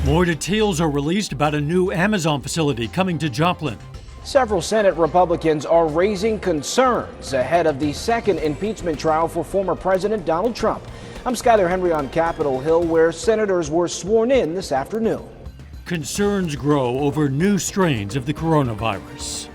More details are released about a new Amazon facility coming to Joplin. Several Senate Republicans are raising concerns ahead of the second impeachment trial for former President Donald Trump. I'm Skyler Henry on Capitol Hill, where senators were sworn in this afternoon. Concerns grow over new strains of the coronavirus.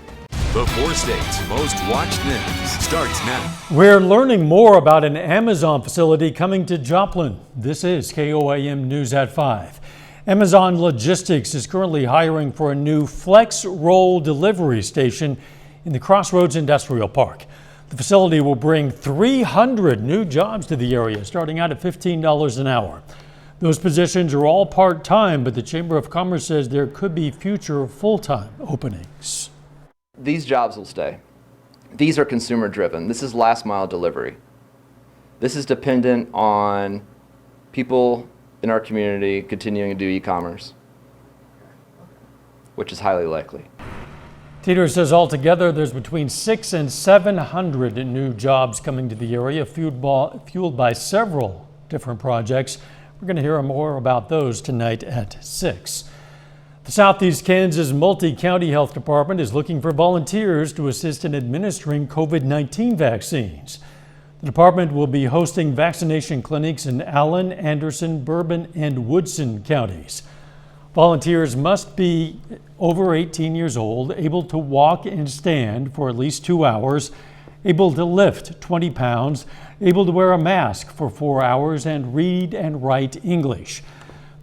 The four states' most watched news starts now. We're learning more about an Amazon facility coming to Joplin. This is KOAM News at 5. Amazon Logistics is currently hiring for a new flex roll delivery station in the Crossroads Industrial Park. The facility will bring 300 new jobs to the area, starting out at $15 an hour. Those positions are all part-time, but the Chamber of Commerce says there could be future full-time openings. These jobs will stay. These are consumer driven. This is last mile delivery. This is dependent on people in our community continuing to do e-commerce, which is highly likely. Teeter says altogether there's between 600 and 700 new jobs coming to the area, fueled by several different projects. We're going to hear more about those tonight at 6. The Southeast Kansas Multi-County Health Department is looking for volunteers to assist in administering COVID-19 vaccines. The department will be hosting vaccination clinics in Allen, Anderson, Bourbon, and Woodson counties. Volunteers must be over 18 years old, able to walk and stand for at least 2 hours, able to lift 20 pounds, able to wear a mask for 4 hours, and read and write English.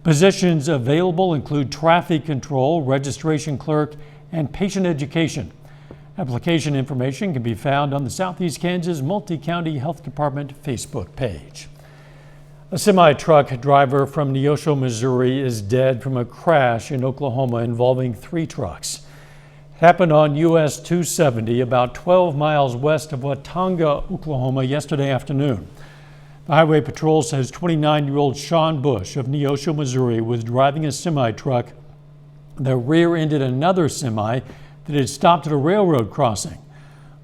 Positions available include traffic control, registration clerk, and patient education. Application information can be found on the Southeast Kansas Multi-County Health Department Facebook page. A semi-truck driver from Neosho, Missouri is dead from a crash in Oklahoma involving 3 trucks. It happened on US 270 about 12 miles west of Watonga, Oklahoma yesterday afternoon. The Highway Patrol says 29-year-old Sean Bush of Neosho, Missouri was driving a semi-truck that rear-ended another semi that had stopped at a railroad crossing.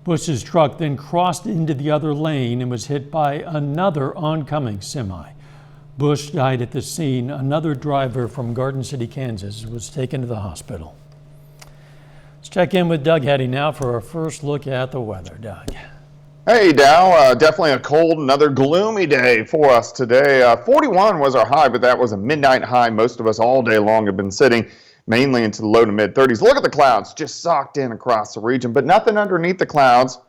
Bush's truck then crossed into the other lane and was hit by another oncoming semi. Bush died at the scene. Another driver from Garden City, Kansas, was taken to the hospital. Let's check in with Doug Heddy now for our first look at the weather. Doug. Hey, Dow. Definitely a cold, another gloomy day for us today. 41 was our high, but that was a midnight high. Most of us all day long have been sitting mainly into the low to mid 30s. Look at the clouds just socked in across the region, but nothing underneath the clouds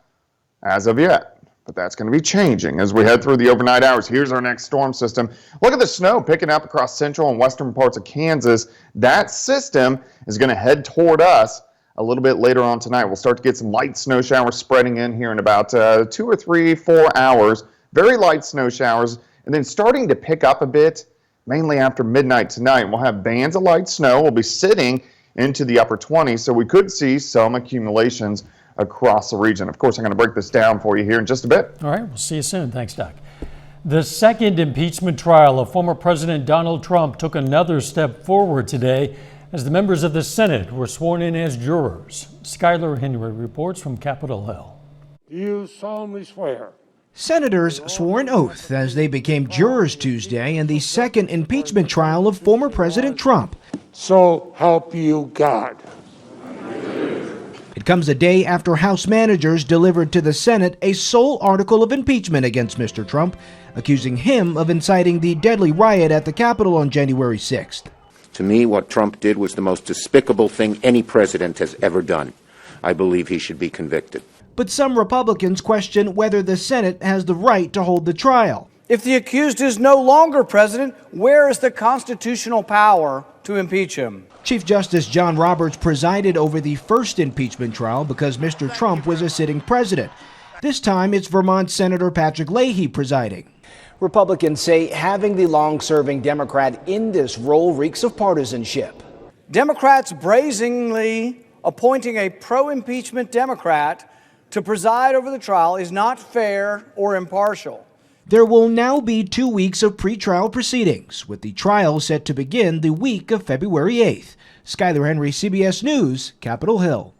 as of yet. But that's going to be changing as we head through the overnight hours. Here's our next storm system. Look at the snow picking up across central and western parts of Kansas. That system is going to head toward us a little bit later on tonight. We'll start to get some light snow showers spreading in here in about 2 or 3, 4 hours. Very light snow showers, and then starting to pick up a bit mainly after midnight tonight. We'll have bands of light snow. We'll be sitting into the upper 20s, so we could see some accumulations across the region. Of course, I'm going to break this down for you here in just a bit. All right, we'll see you soon. Thanks, Doug. The second impeachment trial of former President Donald Trump took another step forward today as the members of the Senate were sworn in as jurors. Skyler Henry reports from Capitol Hill. Do you solemnly swear? Senators swore an oath as they became jurors Tuesday in the second impeachment trial of former President Trump. So help you God. It comes a day after House managers delivered to the Senate a sole article of impeachment against Mr. Trump, accusing him of inciting the deadly riot at the Capitol on January 6th. To me, what Trump did was the most despicable thing any president has ever done. I believe he should be convicted. But some Republicans question whether the Senate has the right to hold the trial. If the accused is no longer president, where is the constitutional power to impeach him? Chief Justice John Roberts presided over the first impeachment trial because Mr. Trump was a sitting president. This time it's Vermont Senator Patrick Leahy presiding. Republicans say having the long-serving Democrat in this role reeks of partisanship. Democrats brazenly appointing a pro-impeachment Democrat to preside over the trial is not fair or impartial. There will now be 2 weeks of pretrial proceedings, with the trial set to begin the week of February 8th. Skyler Henry, CBS News, Capitol Hill.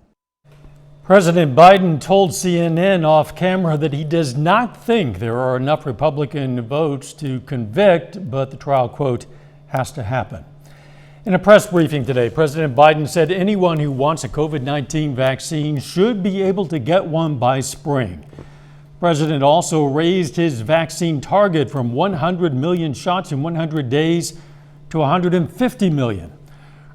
President Biden told CNN off camera that he does not think there are enough Republican votes to convict, but the trial, quote, has to happen. In a press briefing today, President Biden said anyone who wants a COVID-19 vaccine should be able to get one by spring. The president also raised his vaccine target from 100 million shots in 100 days to 150 million.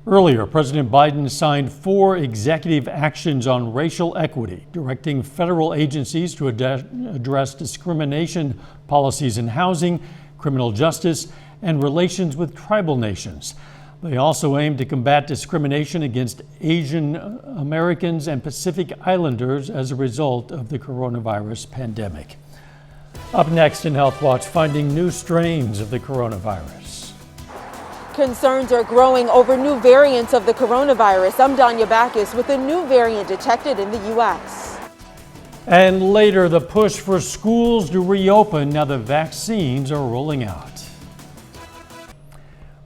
Earlier, President Biden signed 4 executive actions on racial equity, directing federal agencies to address discrimination policies in housing, criminal justice, and relations with tribal nations. They also aim to combat discrimination against Asian Americans and Pacific Islanders as a result of the coronavirus pandemic. Up next in Health Watch, finding new strains of the coronavirus. Concerns are growing over new variants of the coronavirus. I'm Danya Backus with a new variant detected in the U.S. And later, the push for schools to reopen now that vaccines are rolling out.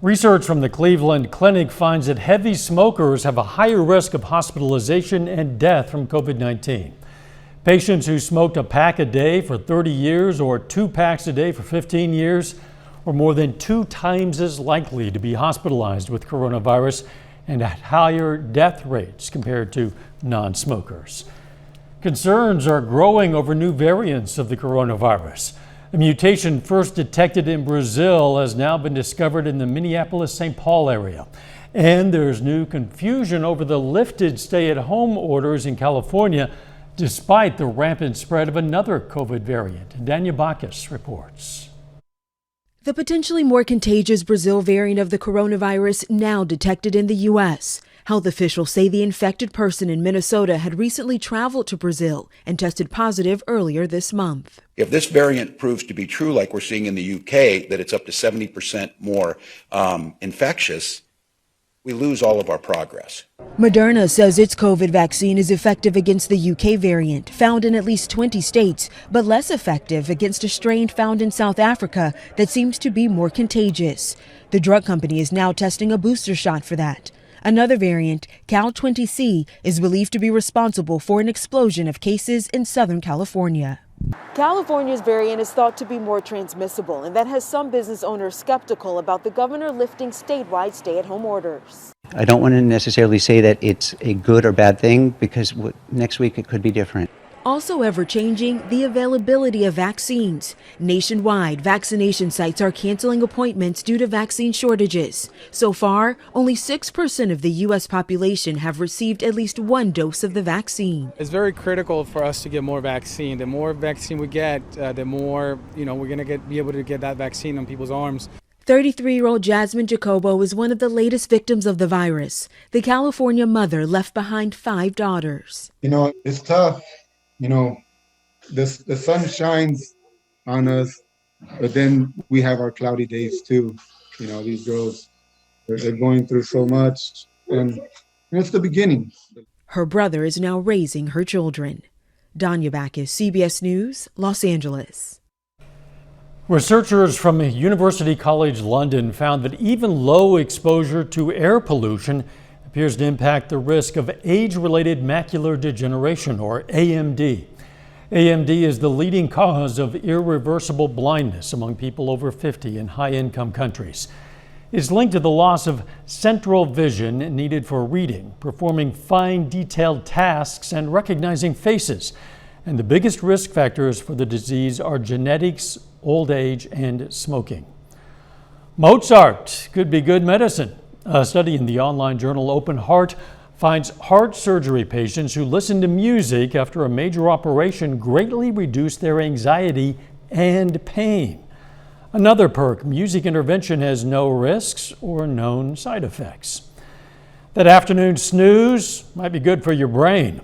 Research from the Cleveland Clinic finds that heavy smokers have a higher risk of hospitalization and death from COVID-19. Patients who smoked a pack a day for 30 years or 2 packs a day for 15 years are more than 2 times as likely to be hospitalized with coronavirus and at higher death rates compared to non-smokers. Concerns are growing over new variants of the coronavirus. A mutation first detected in Brazil has now been discovered in the Minneapolis-St. Paul area. And there's new confusion over the lifted stay-at-home orders in California, despite the rampant spread of another COVID variant. Danya Backus reports. The potentially more contagious Brazil variant of the coronavirus now detected in the U.S. Health officials say the infected person in Minnesota had recently traveled to Brazil and tested positive earlier this month. If this variant proves to be true, like we're seeing in the UK, that it's up to 70% more infectious, we lose all of our progress. Moderna says its COVID vaccine is effective against the UK variant, found in at least 20 states, but less effective against a strain found in South Africa that seems to be more contagious. The drug company is now testing a booster shot for that. Another variant, Cal-20C, is believed to be responsible for an explosion of cases in Southern California. California's variant is thought to be more transmissible, and that has some business owners skeptical about the governor lifting statewide stay-at-home orders. I don't want to necessarily say that it's a good or bad thing, because next week it could be different. Also ever-changing, the availability of vaccines. Nationwide, vaccination sites are canceling appointments due to vaccine shortages. So far, only 6% of the U.S. population have received at least 1 dose of the vaccine. It's very critical for us to get more vaccine. The more vaccine we get, the more, we're going to be able to get that vaccine on people's arms. 33-year-old Jasmine Jacobo is one of the latest victims of the virus. The California mother left behind 5 daughters. It's tough. The sun shines on us, but then we have our cloudy days too. These girls, they're going through so much, and it's the beginning. Her brother is now raising her children. Danya Backus, CBS News, Los Angeles. Researchers from University College London found that even low exposure to air pollution appears to impact the risk of age-related macular degeneration, or AMD. AMD is the leading cause of irreversible blindness among people over 50 in high-income countries. It's linked to the loss of central vision needed for reading, performing fine, detailed tasks, and recognizing faces. And the biggest risk factors for the disease are genetics, old age, and smoking. Mozart could be good medicine. A study in the online journal Open Heart finds heart surgery patients who listen to music after a major operation greatly reduce their anxiety and pain. Another perk, music intervention has no risks or known side effects. That afternoon snooze might be good for your brain.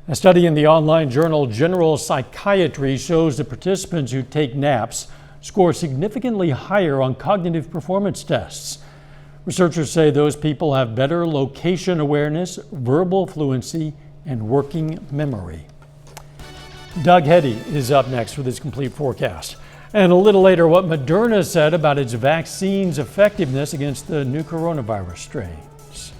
A study in the online journal General Psychiatry shows that participants who take naps score significantly higher on cognitive performance tests. Researchers say those people have better location awareness, verbal fluency, and working memory. Doug Heddy is up next with his complete forecast. And a little later, what Moderna said about its vaccine's effectiveness against the new coronavirus strains.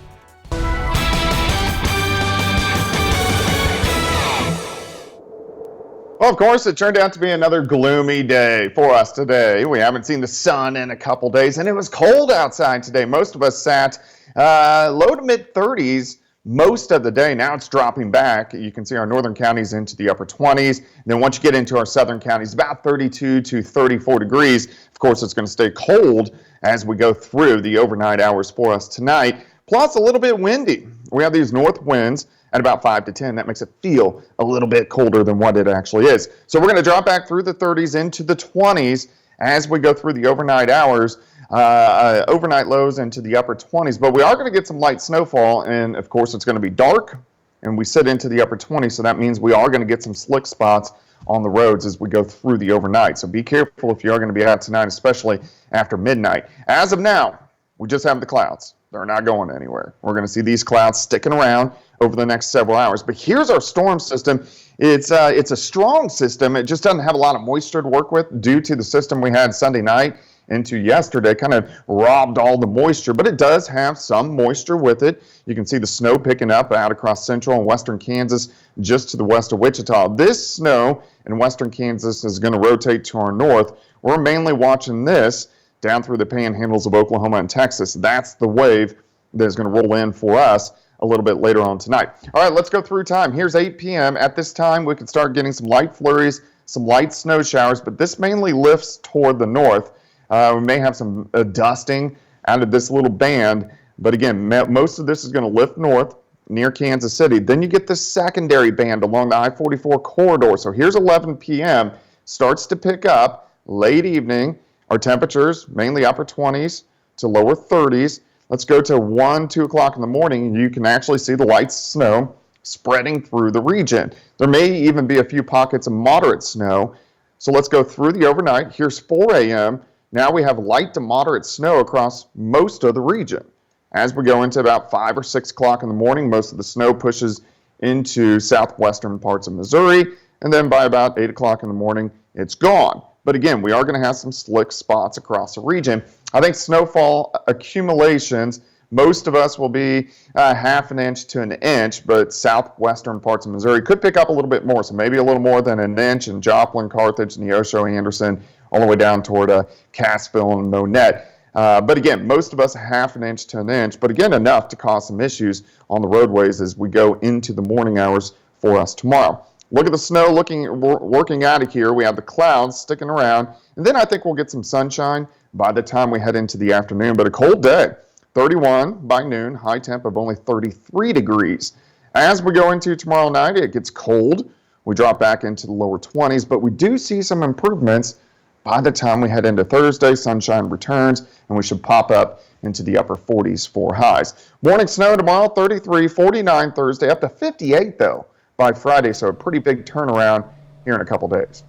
Well, of course, it turned out to be another gloomy day for us today. We haven't seen the sun in a couple days, and it was cold outside today. Most of us sat low to mid 30s most of the day. Now it's dropping back. You can see our northern counties into the upper 20s. And then once you get into our southern counties, about 32 to 34 degrees. Of course, it's going to stay cold as we go through the overnight hours for us tonight. Plus, a little bit windy. We have these north winds at about 5 to 10. That makes it feel a little bit colder than what it actually is. So we're going to drop back through the 30s into the 20s as we go through the overnight hours. Overnight lows into the upper 20s, but we are going to get some light snowfall, and of course it's going to be dark, and we sit into the upper 20s, so that means we are going to get some slick spots on the roads as we go through the overnight. So be careful if you are going to be out tonight, especially after midnight. As of now, we just have the clouds. They're not going anywhere. We're going to see these clouds sticking around over the next several hours. But here's our storm system. It's a strong system. It just doesn't have a lot of moisture to work with due to the system we had Sunday night into yesterday. Kind of robbed all the moisture, but it does have some moisture with it. You can see the snow picking up out across central and western Kansas just to the west of Wichita. This snow in western Kansas is going to rotate to our north. We're mainly watching this down through the panhandles of Oklahoma and Texas. That's the wave that is going to roll in for us a little bit later on tonight. All right, let's go through time. Here's 8 p.m. At this time, we could start getting some light flurries, some light snow showers, but this mainly lifts toward the north. We may have some dusting out of this little band, but again, most of this is going to lift north near Kansas City. Then you get this secondary band along the I-44 corridor. So here's 11 p.m. Starts to pick up late evening. Our temperatures mainly upper 20s to lower 30s. Let's go to 1, 2 o'clock in the morning, and you can actually see the light snow spreading through the region. There may even be a few pockets of moderate snow. So let's go through the overnight. Here's 4 a.m. Now we have light to moderate snow across most of the region. As we go into about 5 or 6 o'clock in the morning, most of the snow pushes into southwestern parts of Missouri, and then by about 8 o'clock in the morning, it's gone. But again, we are going to have some slick spots across the region. I think snowfall accumulations, most of us will be half an inch to an inch, but southwestern parts of Missouri could pick up a little bit more. So maybe a little more than an inch in Joplin, Carthage, Neosho, Anderson, all the way down toward Cassville and Monette. But again, most of us half an inch to an inch, but again, enough to cause some issues on the roadways as we go into the morning hours for us tomorrow. Look at the snow working out of here. We have the clouds sticking around, and then I think we'll get some sunshine by the time we head into the afternoon, but a cold day. 31 by noon, high temp of only 33 degrees. As we go into tomorrow night, it gets cold. We drop back into the lower 20s, but we do see some improvements by the time we head into Thursday. Sunshine returns, and we should pop up into the upper 40s for highs. Morning snow tomorrow, 33, 49 Thursday, up to 58 though by Friday, so a pretty big turnaround here in a couple days.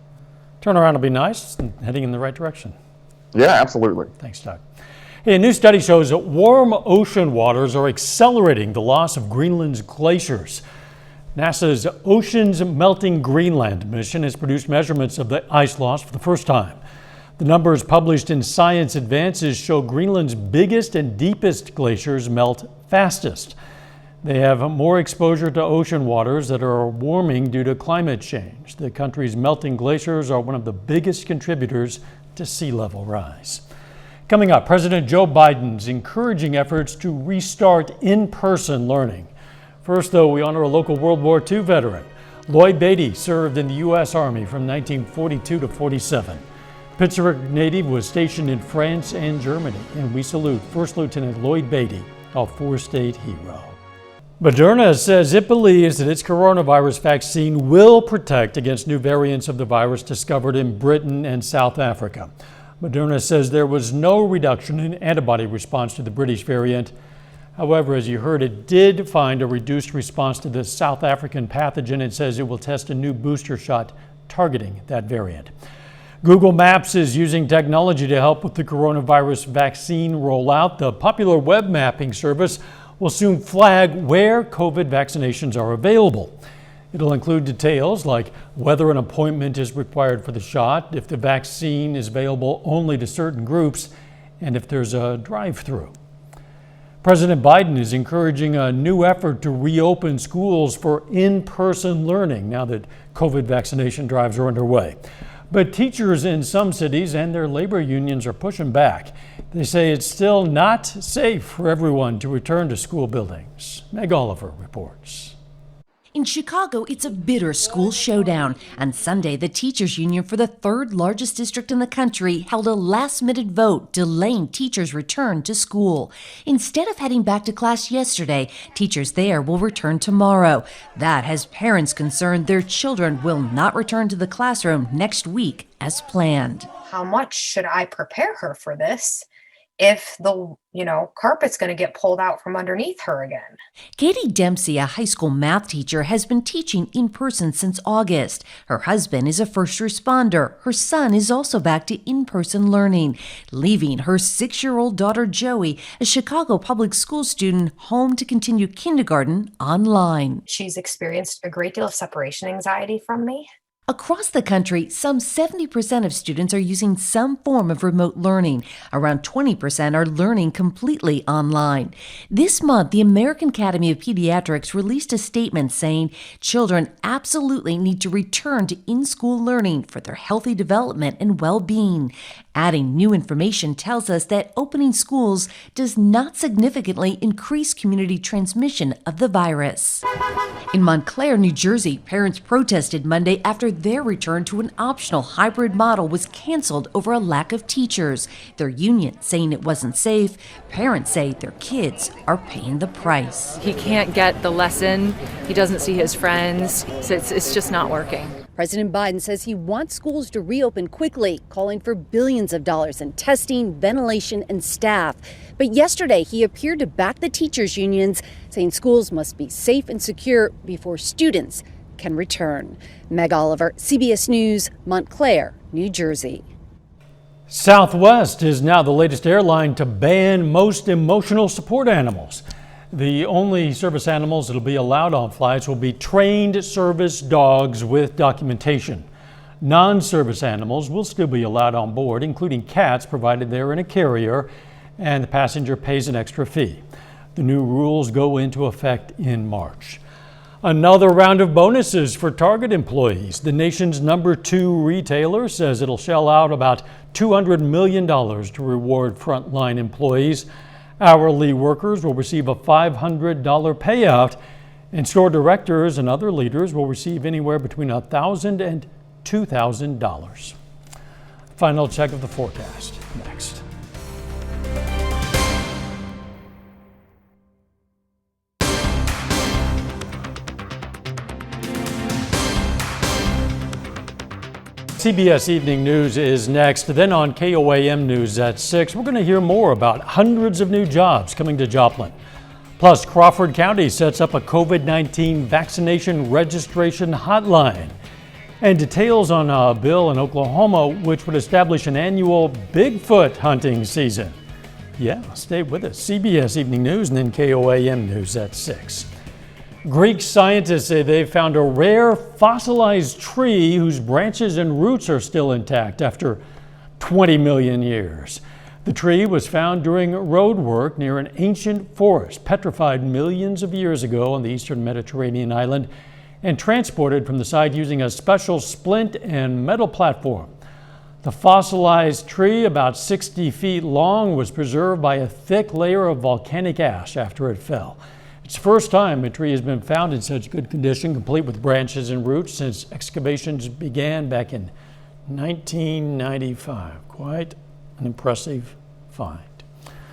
Turnaround will be nice and heading in the right direction. Yeah, absolutely. Thanks, Doug. Hey, a new study shows that warm ocean waters are accelerating the loss of Greenland's glaciers. NASA's Oceans Melting Greenland mission has produced measurements of the ice loss for the first time. The numbers published in Science Advances show Greenland's biggest and deepest glaciers melt fastest. They have more exposure to ocean waters that are warming due to climate change. The country's melting glaciers are one of the biggest contributors to sea level rise. Coming up, President Joe Biden's encouraging efforts to restart in-person learning. First, though, we honor a local World War II veteran. Lloyd Beatty served in the U.S. Army from 1942 to 47. Pittsburgh native was stationed in France and Germany, and we salute First Lieutenant Lloyd Beatty, a four-state hero. Moderna says it believes that its coronavirus vaccine will protect against new variants of the virus discovered in Britain and South Africa. Moderna says there was no reduction in antibody response to the British variant. However, as you heard, it did find a reduced response to the South African pathogen and says it will test a new booster shot targeting that variant. Google Maps is using technology to help with the coronavirus vaccine rollout. The popular web mapping service will soon flag where COVID vaccinations are available. It'll include details like whether an appointment is required for the shot, if the vaccine is available only to certain groups, and if there's a drive-through. President Biden is encouraging a new effort to reopen schools for in-person learning now that COVID vaccination drives are underway. But teachers in some cities and their labor unions are pushing back. They say it's still not safe for everyone to return to school buildings. Meg Oliver reports. In Chicago, it's a bitter school showdown. On Sunday, the teachers union for the third largest district in the country held a last-minute vote delaying teachers' return to school. Instead of heading back to class yesterday, teachers there will return tomorrow. That has parents concerned their children will not return to the classroom next week as planned. How much should I prepare her for this if the, carpet's going to get pulled out from underneath her again? Katie Dempsey, a high school math teacher, has been teaching in person since August. Her husband is a first responder. Her son is also back to in-person learning, leaving her 6-year-old daughter Joey, a Chicago public school student, home to continue kindergarten online. She's experienced a great deal of separation anxiety from me. Across the country, some 70% of students are using some form of remote learning. Around 20% are learning completely online. This month, the American Academy of Pediatrics released a statement saying children absolutely need to return to in-school learning for their healthy development and well-being. Adding new information tells us that opening schools does not significantly increase community transmission of the virus. In Montclair, New Jersey, parents protested Monday after their return to an optional hybrid model was canceled over a lack of teachers. Their union saying it wasn't safe. Parents say their kids are paying the price. He can't get the lesson. He doesn't see his friends. So it's just not working. President Biden says he wants schools to reopen quickly, calling for billions of dollars in testing, ventilation, and staff. But yesterday, he appeared to back the teachers' unions, saying schools must be safe and secure before students can return. Meg Oliver, CBS News, Montclair, New Jersey. Southwest is now the latest airline to ban most emotional support animals. The only service animals that will be allowed on flights will be trained service dogs with documentation. Non-service animals will still be allowed on board, including cats, provided they're in a carrier and the passenger pays an extra fee. The new rules go into effect in March. Another round of bonuses for Target employees. The nation's #2 retailer says it'll shell out about $200 million to reward frontline employees. Hourly workers will receive a $500 payout, and store directors and other leaders will receive anywhere between $1,000 and $2,000. Final check of the forecast next. CBS Evening News is next. Then on KOAM News at 6, we're going to hear more about hundreds of new jobs coming to Joplin. Plus, Crawford County sets up a COVID-19 vaccination registration hotline. And details on a bill in Oklahoma which would establish an annual Bigfoot hunting season. Yeah, stay with us. CBS Evening News and then KOAM News at 6. Greek scientists say they've found a rare fossilized tree whose branches and roots are still intact after 20 million years. The tree was found during road work near an ancient forest petrified millions of years ago on the eastern Mediterranean island and transported from the site using a special splint and metal platform. The fossilized tree, about 60 feet long, was preserved by a thick layer of volcanic ash after it fell. It's the first time a tree has been found in such good condition, complete with branches and roots, since excavations began back in 1995. Quite an impressive find.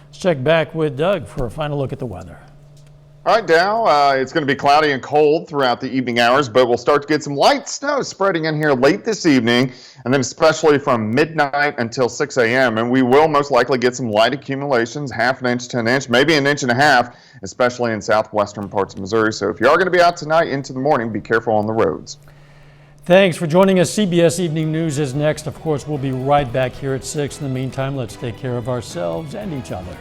Let's check back with Doug for a final look at the weather. All right, Dow, it's going to be cloudy and cold throughout the evening hours, but we'll start to get some light snow spreading in here late this evening, and then especially from midnight until 6 a.m. And we will most likely get some light accumulations, ½ inch to an inch, maybe an inch and a half, especially in southwestern parts of Missouri. So if you are going to be out tonight into the morning, be careful on the roads. Thanks for joining us. CBS Evening News is next. Of course, we'll be right back here at 6. In the meantime, let's take care of ourselves and each other.